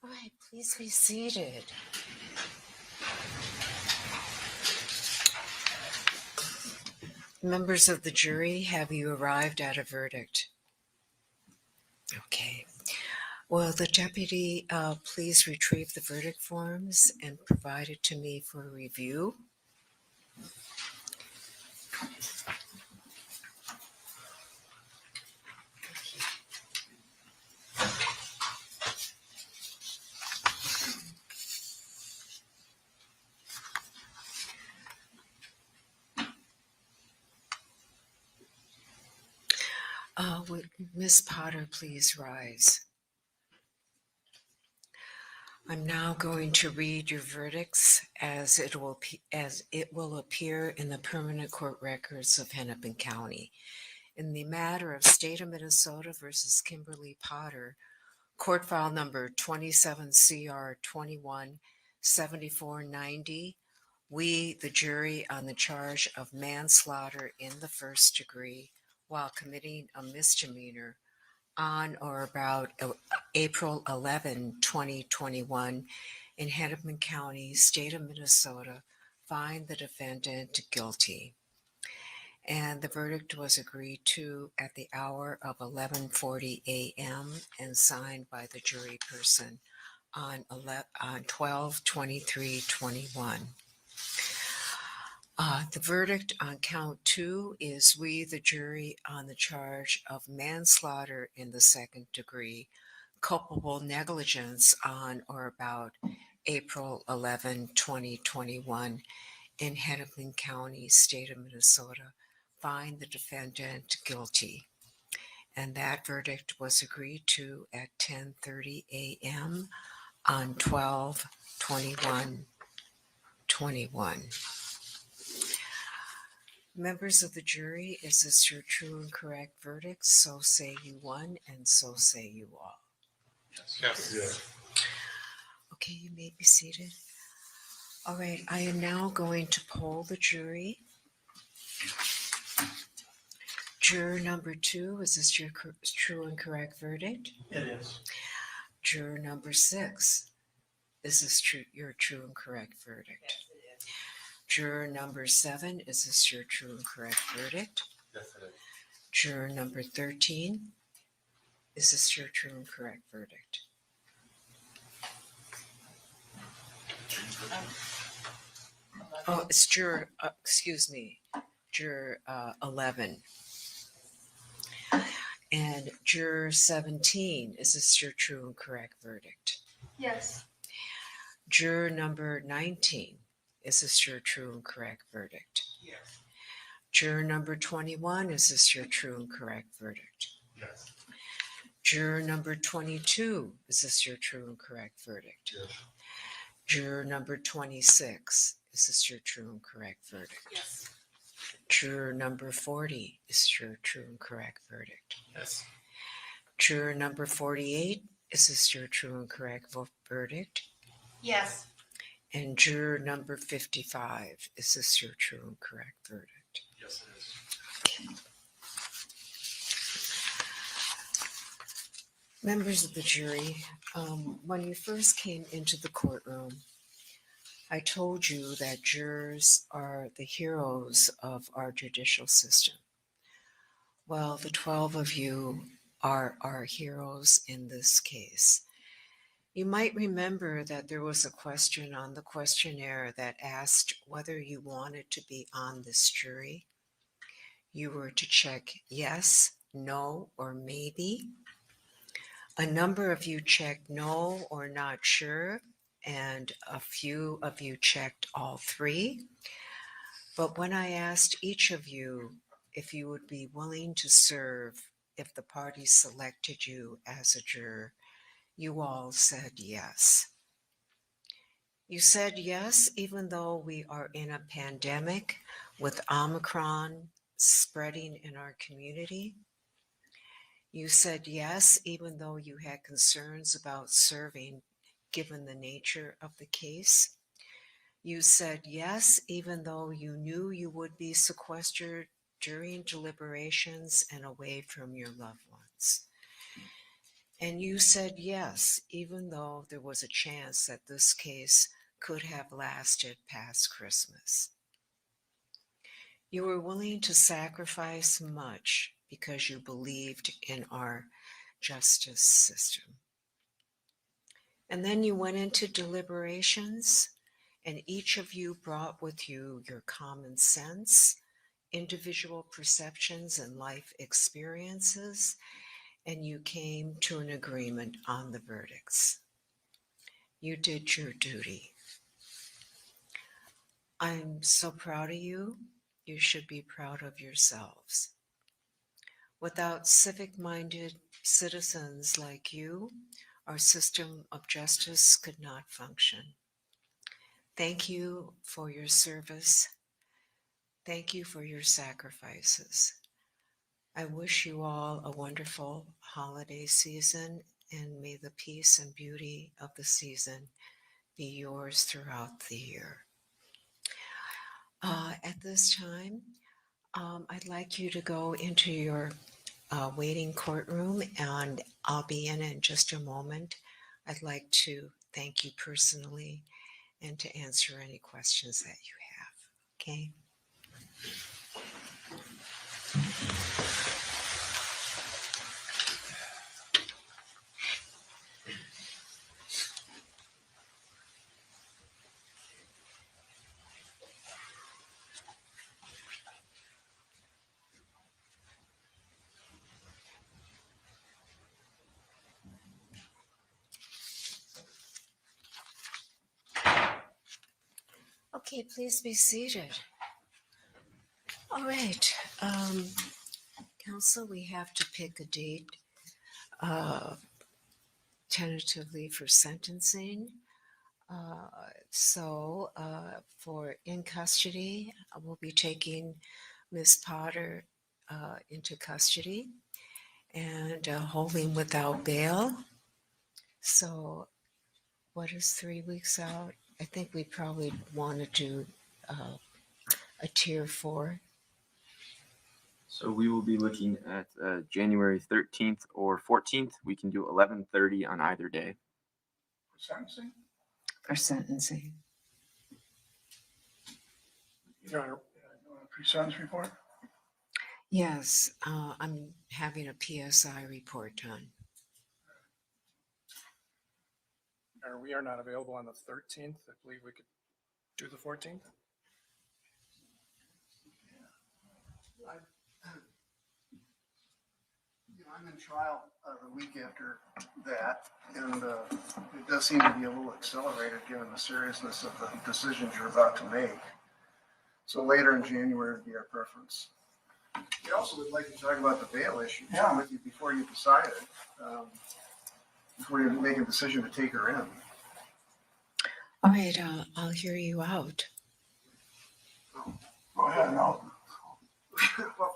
All right, please be seated. Members of the jury, have you arrived at a verdict? Okay. Will the deputy please retrieve the verdict forms and provide it to me for review? Would Ms. Potter please rise? I'm now going to read your verdicts as it will appear in the permanent court records of Hennepin County. In the matter of State of Minnesota versus Kimberly Potter, court file number 27 CR 21 7490, we, the jury, on the charge of manslaughter in the first degree while committing a misdemeanor on or about April 11, 2021, in Hennepin County, State of Minnesota, find the defendant guilty. And the verdict was agreed to at the hour of 11:40 a.m. and signed by the jury person on 12/23/21. The verdict on count 2 is we, the jury, on the charge of manslaughter in the second degree, culpable negligence on or about April 11, 2021, in Hennepin County, State of Minnesota, find the defendant guilty. And that verdict was agreed to at 10:30 a.m. on 12/21/21. Members of the jury, is this your true and correct verdict? So say you one, and so say you all. Yes. Okay, you may be seated. All right, I am now going to poll the jury. Juror number 2, is this your true and correct verdict? It is. Juror number 6, is this your true and correct verdict? Yes, it is. Juror number 7, is this your true and correct verdict? Yes, it is. Juror number 13, is this your true and correct verdict? Oh, it's juror, juror 11. And juror 17, is this your true and correct verdict? Yes. Juror number 19, is this your true and correct verdict? Yes. Juror number 21, is this your true and correct verdict? Yes. Juror number 22, is this your true and correct verdict? Yes. Juror number 26, is this your true and correct verdict? Yes. Juror number 40, is your true and correct verdict? Yes. Juror number 48, is this your true and correct verdict? Yes. And juror number 55, is this your true and correct verdict? Yes, it is. Members of the jury, when you first came into the courtroom, I told you that jurors are the heroes of our judicial system. Well, the 12 of you are our heroes in this case. You might remember that there was a question on the questionnaire that asked whether you wanted to be on this jury. You were to check yes, no, or maybe. A number of you checked no or not sure, and a few of you checked all three. But when I asked each of you if you would be willing to serve if the party selected you as a juror, you all said yes. You said yes, even though we are in a pandemic with Omicron spreading in our community. You said yes, even though you had concerns about serving given the nature of the case. You said yes, even though you knew you would be sequestered during deliberations and away from your loved ones. And you said yes, even though there was a chance that this case could have lasted past Christmas. You were willing to sacrifice much because you believed in our justice system. And then you went into deliberations, and each of you brought with you your common sense, individual perceptions, and life experiences, and you came to an agreement on the verdicts. You did your duty. I'm so proud of you. You should be proud of yourselves. Without civic-minded citizens like you, our system of justice could not function. Thank you for your service. Thank you for your sacrifices. I wish you all a wonderful holiday season, and may the peace and beauty of the season be yours throughout the year. At this time, I'd like you to go into your waiting courtroom, and I'll be in just a moment. I'd like to thank you personally and to answer any questions that you have. Okay? Okay, please be seated. All right, Council, we have to pick a date tentatively for sentencing. So for in custody, we'll be taking Ms. Potter into custody and holding without bail. So what is 3 weeks out? I think we probably want to do a tier 4. So we will be looking at January 13th or 14th. We can do 11:30 on either day. Sentencing? For sentencing. Your Honor, pre-sentence report? Yes, I'm having a PSI report done. We are not available on the 13th. I believe we could do the 14th. I'm in trial the week after that, and it does seem to be a little accelerated given the seriousness of the decisions you're about to make. So later in January would be our preference. We also would like to talk about the bail issue with you before you decide it, before you make a decision to take her in. All right, I'll hear you out. Go ahead, no. Well,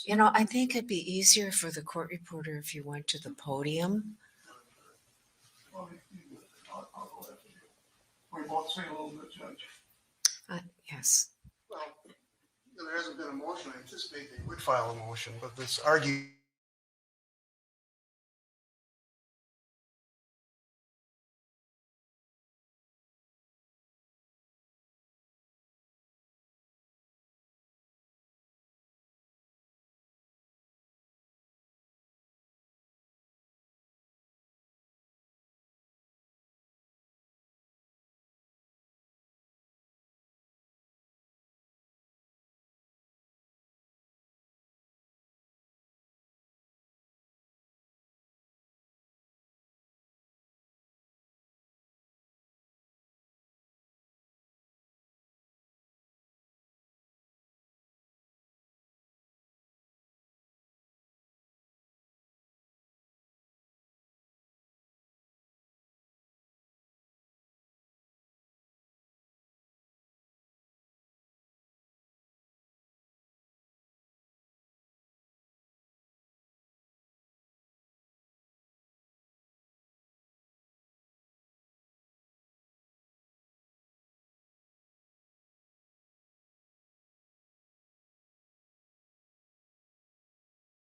You know, I think it'd be easier for the court reporter if you went to the podium. I'll go after you. both say a little bit, Judge? Yes. Well, there hasn't been a motion. I anticipate they would file a motion, but this argument